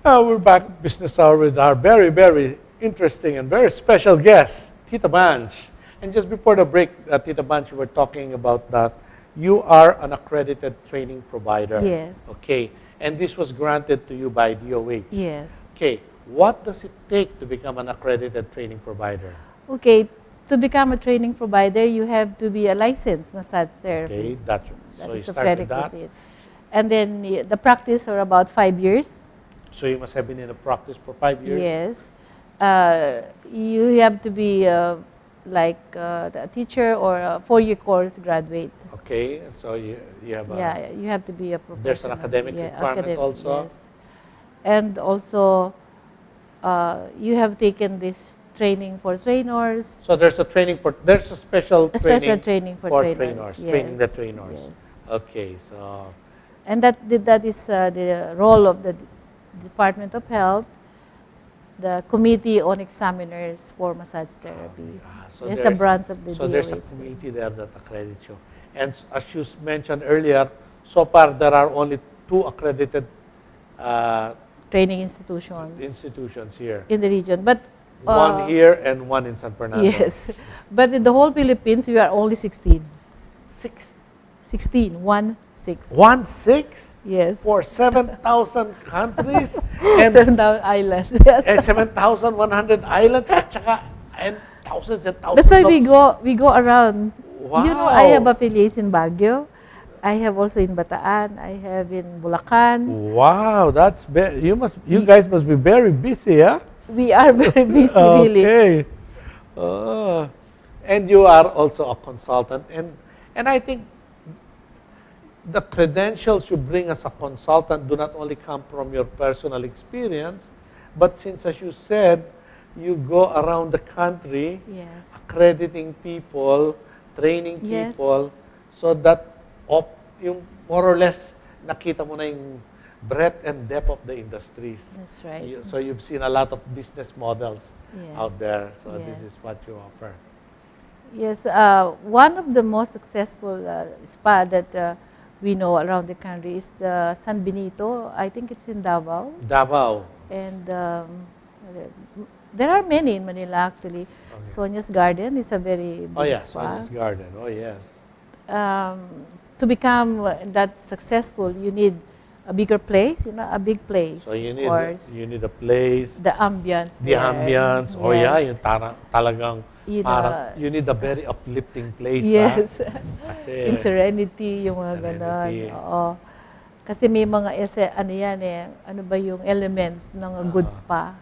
We're back at Business Hour with our very, very interesting and very special guest, Tita Banch. And just before the break, Tita Banch, we were talking about that you are an accredited training provider. Yes. Okay. And this was granted to you by DOH. Yes. Okay. What does it take to become an accredited training provider? Okay, to become a training provider, you have to be a licensed massage therapist. Okay, that so is you the started prerequisite. And then the practice for about 5 years. So you must have been in a practice for 5 years? Yes. You have to be like a teacher or a 4-year course graduate. Okay, so you have a... Yeah, you have to be a professional. There's an academic requirement also? Yes. And also, you have taken this training for trainers. So there's a there's a special training for trainers. Yes. Training the trainers. Yes. Okay, so... And that is the role of the Department of Health, the Committee on Examiners for Massage Therapy. So there's a branch of the DOH. So there's a committee there that accredits you. And as you mentioned earlier, so far there are only 2 accredited training institutions here. In the region. But one here and one in San Fernando. Yes. But in the whole Philippines, we are only 16. 16. 1-6. 1-6? Yes. For 7,000 countries? And 7,000 islands. Yes. And 7,100 islands and thousands and thousands. That's why we go around. Wow. You know, I have affiliates in Baguio. I have also in Bataan. I have in Bulacan. Wow, that's you guys must be very busy, huh? We are very busy, really. Okay. And you are also a consultant, and I think the credentials you bring as a consultant do not only come from your personal experience, but since, as you said, you go around the country, yes, accrediting people, training people, so that yung more or less nakita mo na yung breadth and depth of the industries. That's right. So you've seen a lot of business models out there. So this is what you offer. Yes, one of the most successful spa that we know around the country is the San Benito. I think it's in Davao. Davao. And there are many in Manila, actually. Okay. Sonia's Garden is a very big spa. Sonia's Garden. Oh, yes. To become that successful, you need a bigger place, a big place. So you need a place. The ambience. The ambience. Oh, yes. Yung talagang you need a very uplifting place. Yes. Kasi yung serenity, yung mga ganon. Oo. Kasi may mga ano ba yung elements ng a good spa,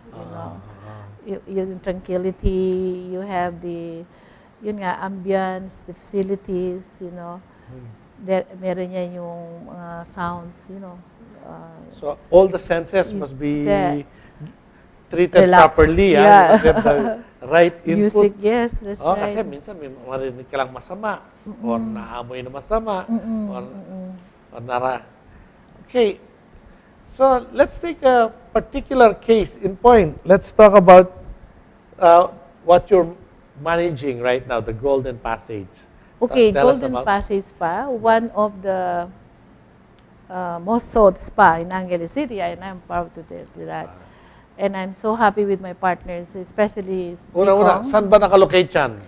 yung tranquility, you have the ambience, the facilities, meron yan yung sounds, so all the senses must be treated properly. Must have the right input. Music, yes, that's right. Kasi minsan may marinig ka lang masama, or naamoy na masama, or Okay, so let's take a particular case in point. Let's talk about what you're managing right now, the Golden Passage. Okay, Golden Passage Spa, one of the most sought spa in Angeles City, and I'm proud to tell you that. And I'm so happy with my partners, especially Una, saan ba nakalocate yan?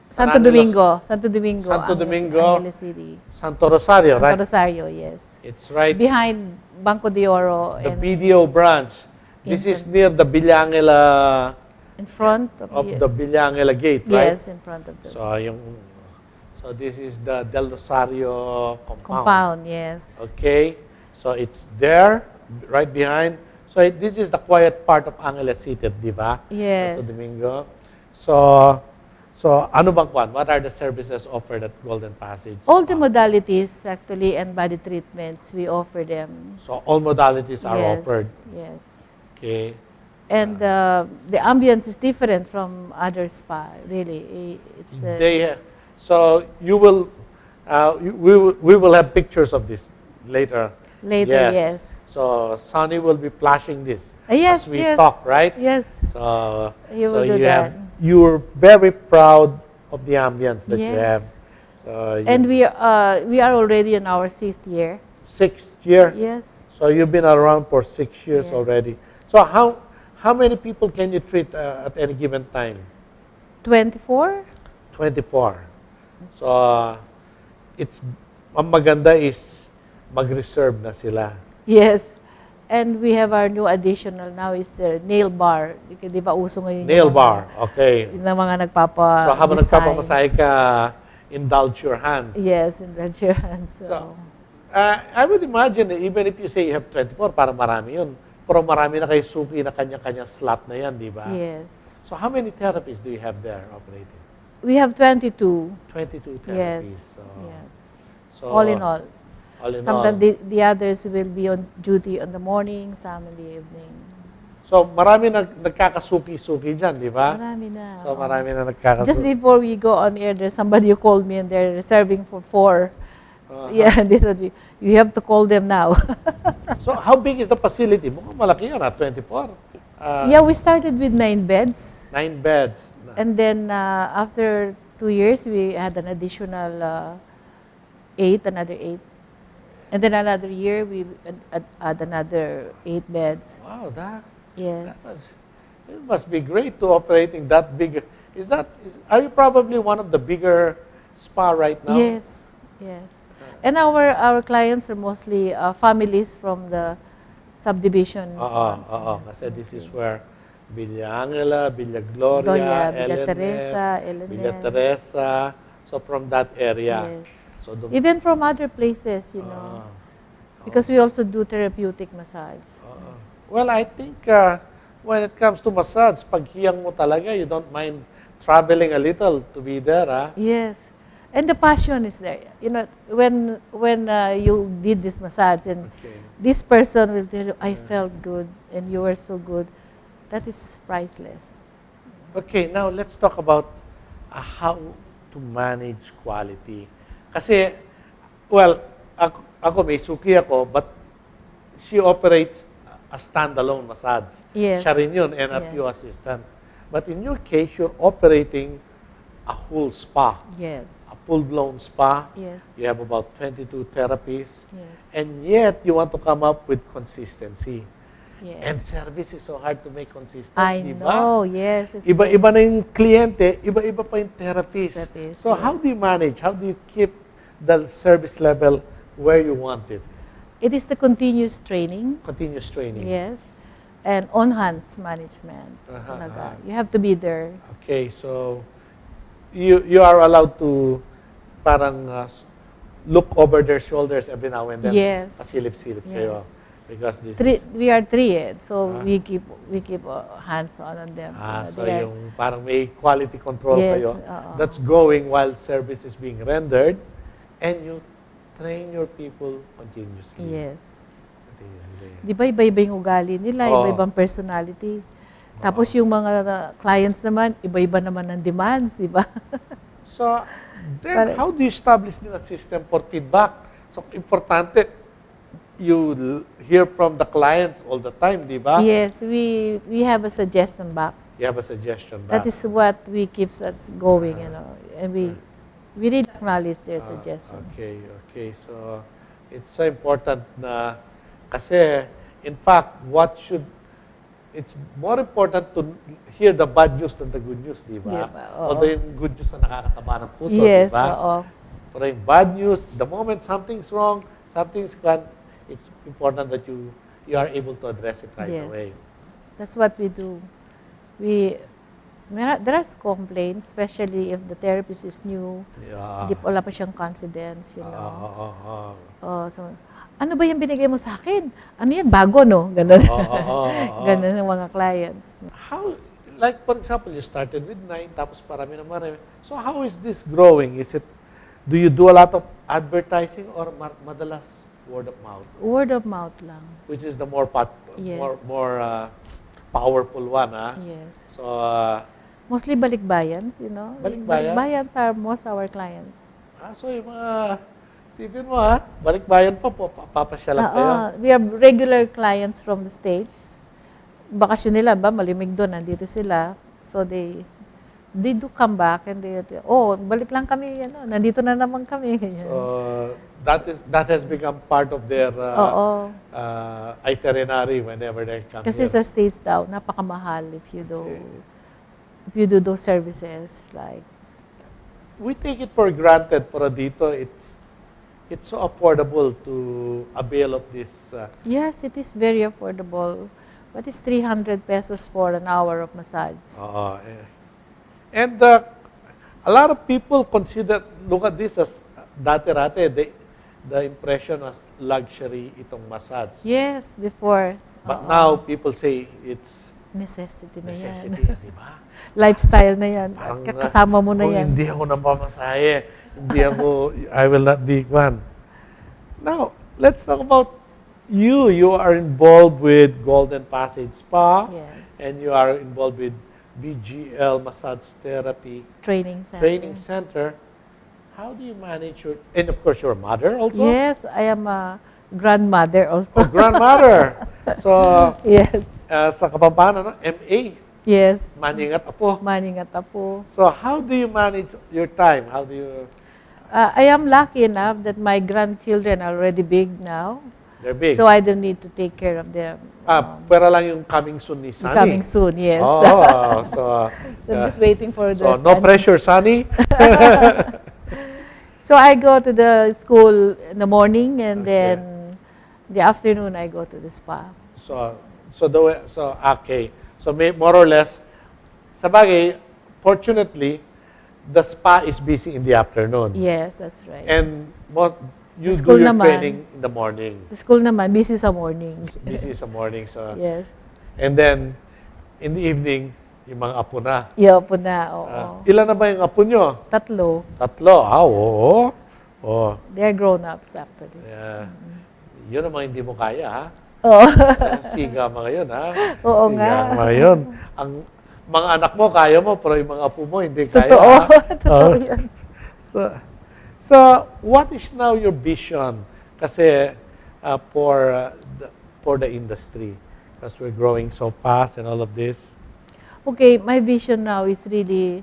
Santo Domingo, Angeles City. Santo Rosario, right? Santo Rosario, yes. It's right behind Banco de Oro. The BDO branch. This is near the Villangela. In front of the Villangela gate, right? Yes, in front of the. So this is the Del Rosario compound. Compound, yes. Okay, so it's there, right behind. So this is the quiet part of Angeles City, di ba? Yes. Santo Domingo. So ano bang kwan? What are the services offered at Golden Passage? All the modalities, actually, and body treatments, we offer them. So all modalities are offered? Yes. Okay. And the ambience is different from other spa, really. So you will, we will have pictures of this later. Later, yes. So Sunny will be flashing this as we talk, right? Yes. So you will do that. You're very proud of the ambience that you have. So and we are already in our 6th year. 6th year? Yes. So you've been around for 6 years Yes. already. So how many people can you treat at any given time? 24? 24. So it's ang maganda is mag-reserve na sila. Yes. And we have our new additional now is the nail bar. Di ba uso ngayon Nail yung mga, bar, okay. yung mga nagpapa-design. So habang nagpapamasahe ka, indulge your hands. Yes, indulge your hands. So, I would imagine that even if you say you have 24, parang marami yun. Pero marami na kayo suki na kanya-kanya slot na yan, di ba? Yes. So how many therapies do you have there operating? We have 22. 22 therapies. Yes. So, Yes. so All in all. All in Sometimes all. the others will be on duty in the morning, some in the evening. So marami nagkakasuki-suki dyan, di ba? Marami na. So oo. marami na nagkakasuki. Just before we go on air, there's somebody who called me and they're reserving for 4. So, yeah, this would be, you have to call them now. So how big is the facility? Mukhang malaki yan, 24. Yeah, we started with 9 beds. 9 beds. And then after 2 years, we had an additional 8, another 8. And then another year, we add another 8 beds. Wow, Yes. it must be great to operating that big. Are you probably one of the bigger spa right now? Yes, yes. And our clients are mostly families from the subdivision. ones. Kasi this is where Villa Angela, Villa Gloria, Doña Villa LNF, Teresa, Villa LNF. Teresa. So from that area. Yes. So Even from other places, you know, because we also do therapeutic massage. Well, I think when it comes to massage, pag hiyang mo talaga, you don't mind traveling a little to be there, ah? Yes. And the passion is there. You know, when you did this massage and this person will tell you, I felt good and you were so good, that is priceless. Okay, now let's talk about how to manage quality. Kasi, well, ako may suki ako, but she operates a standalone massage. Yes. Siya rin yun, and a few assistant. But in your case, you're operating a whole spa. Yes. A full-blown spa. Yes. You have about 22 therapies. Yes. And yet, you want to come up with consistency. Yes. And service is so hard to make consistent, I di ba? know, yes. Iba-iba na yung kliyente, iba-iba pa yung therapies. So yes. how do you manage? How do you keep the service level where you want it? It is the continuous training. Continuous training. Yes. And on-hands management. Talaga. You have to be there. Okay, so you are allowed to parang look over their shoulders every now and then. Yes. Pasilip-silip kayo. Yes. Because this We are 3, so we keep hands on them. so yung parang may quality control Yes, kayo that's going while service is being rendered, and you train your people continuously. Yes. Continuously. Di ba iba-iba yung ugali nila, iba-ibang personalities. Tapos yung mga clients naman, iba-iba naman ang demands, di ba? So, then how do you establish a system for feedback? So, importante, you hear from the clients all the time, di ba? Yes, we have a suggestion box. You have a suggestion box. That is what we keeps us going, you know. And we really acknowledge their suggestions. Okay. So, it's so important na kasi, in fact, it's more important to hear the bad news than the good news, di ba? Although yung good news na nakakataba ng puso, yes, di ba? Pero yung bad news, the moment something's wrong, something's gone, it's important that you are able to address it right away. That's what we do. There are complaints, especially if the therapist is new, wala pa siyang confidence, you know. So, ano ba yung binigay mo sa akin? Ano yan? Bago, no? Ganun. Ganun ang mga clients. How, like for example, you started with 9, tapos parami na marami. So how is this growing? Do you do a lot of advertising or madalas word of mouth? Word of mouth lang. Which is the more powerful one, ah? Yes. So, mostly balikbayans, you know. Balikbayans are most our clients. So yung mga, sipin mo balikbayan pa po, papasyalan kayo. We have regular clients from the States. Bakasyon nila ba, malimig doon, nandito sila. So they they do come back and balik lang kami, nandito na naman kami. So that has become part of their Oo. itinerary whenever they come Kasi here. sa States daw, napakamahal if you do those services like. We take it for granted, pero dito it's so affordable to avail of this. Yes, it is very affordable. What is 300 pesos for an hour of massage? And a lot of people look at this as dati-rate, the impression as luxury itong massage. Yes, before. But now people say it's necessity na yan. necessity, di ba? Lifestyle na yan. Parang, Kasama mo na kung yan. hindi ako napamasahe, I will not be one. Now, let's talk about you. You are involved with Golden Passage Spa. Yes. And you are involved with VGL Massage Therapy Training center. How do you manage and of course, you're a mother also? Yes, I am a grandmother also. Oh, grandmother. So, yes. Sa Kapampangan, MA. Yes. Maningat apo. Maningat apo. So, how do you manage your time? How do you... I am lucky enough that my grandchildren are already big now. They're big. So I don't need to take care of them. Pwera lang yung coming soon ni Sunny. Coming soon, yes. Oh, so I'm just waiting for so no pressure, Sunny. So I go to the school in the morning, and then the afternoon I go to the spa. So okay. So more or less, sabagay, fortunately, the spa is busy in the afternoon. Yes, that's right. And you The do your naman, training in the morning. The school naman, busy sa morning. Busy sa morning. So, yes. And then, in the evening, yung mga apo na. Iyo po na, oo. Ilan na ba yung apo nyo? 3. Tatlo. Oo. Oh. They are grown-ups actually. Yeah. Yun naman hindi mo kaya, ha? Oo. Siga mga yun, ha? Oo Siga nga. mga yun. Ang mga anak mo, kaya mo, pero yung mga apo mo, hindi kaya. Totoo. Totoo yun. So, what is now your vision? Kasi for the industry, because we're growing so fast and all of this. Okay, my vision now is really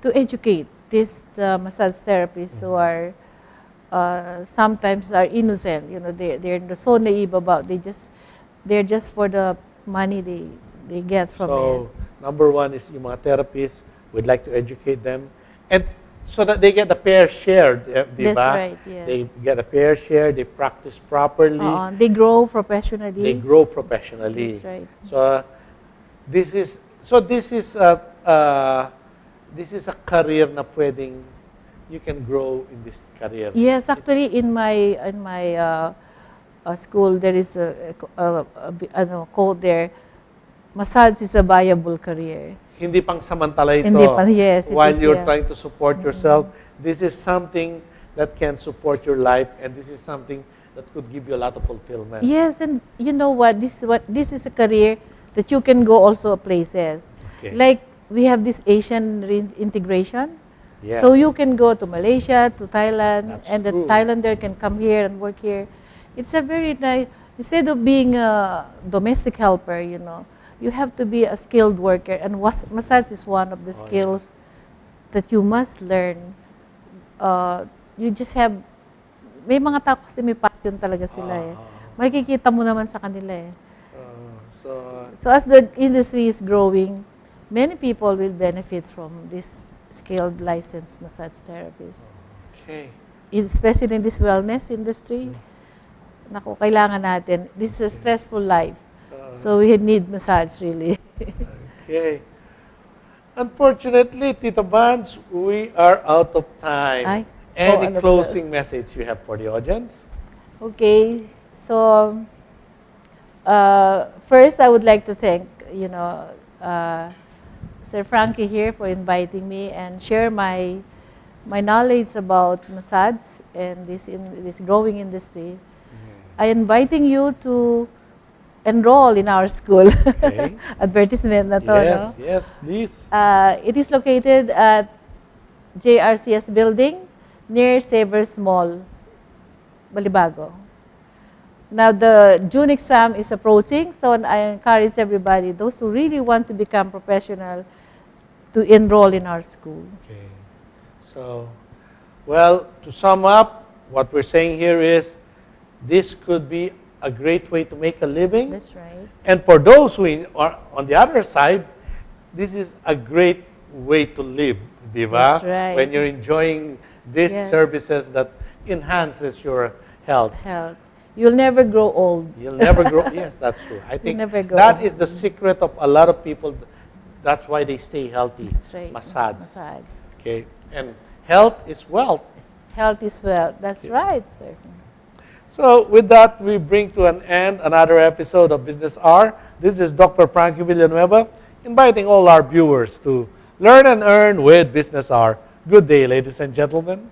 to educate these massage therapists who are sometimes are innocent. They're so naive about they're just for the money they get from it. So, number one is yung mga therapists, we'd like to educate them, and so that they get a fair share, di ba? That's right, yes. They get a fair share, they practice properly. They grow professionally. That's right. So, this is a career na pwedeng you can grow in this career. Yes, actually in my school there is a quote there, massage is a viable career. Hindi pang samantala ito. Hindi pa, yes. While you're trying to support yourself, this is something that can support your life, and this is something that could give you a lot of fulfillment. Yes, and you know what? This is a career that you can go also places. Okay. Like we have this Asian integration. Yes. So you can go to Malaysia, to Thailand, That's and the true. Thailander can come here and work here. It's a very nice, instead of being a domestic helper, you have to be a skilled worker, and massage is one of the skills that you must learn. You just have, may mga tao kasi may passion talaga sila eh. Makikita mo naman sa kanila eh. So as the industry is growing, many people will benefit from this skilled licensed massage therapists. Okay. Especially in this wellness industry, naku, kailangan natin. This is a stressful life. So we need massage really. Okay. Unfortunately, Tito Vance, we are out of time. Any closing message you have for the audience? Okay. So first I would like to thank, Sir Frankie here for inviting me and share my knowledge about massage and this growing industry. I inviting you to enroll in our school. Okay. Advertisement na to, Yes, no? yes, please. It is located at JRCS building near Savers Mall, Balibago. Now the June exam is approaching, so I encourage everybody, those who really want to become professional, to enroll in our school. Okay. So, well, to sum up, what we're saying here is this could be a great way to make a living. That's right. And for those who are on the other side, this is a great way to live, di ba? That's right. When you're enjoying these Yes. services that enhances your health. Health. You'll never grow old. You'll never grow. Yes, that's true. I think never grow that old. is the secret of a lot of people. That's why they stay healthy. That's right. Massage. Massage. Okay. And health is wealth. Health is wealth. That's right, sir. So with that, we bring to an end another episode of Business Hour. This is Dr. Frankie Villanueva, inviting all our viewers to learn and earn with Business Hour. Good day, ladies and gentlemen.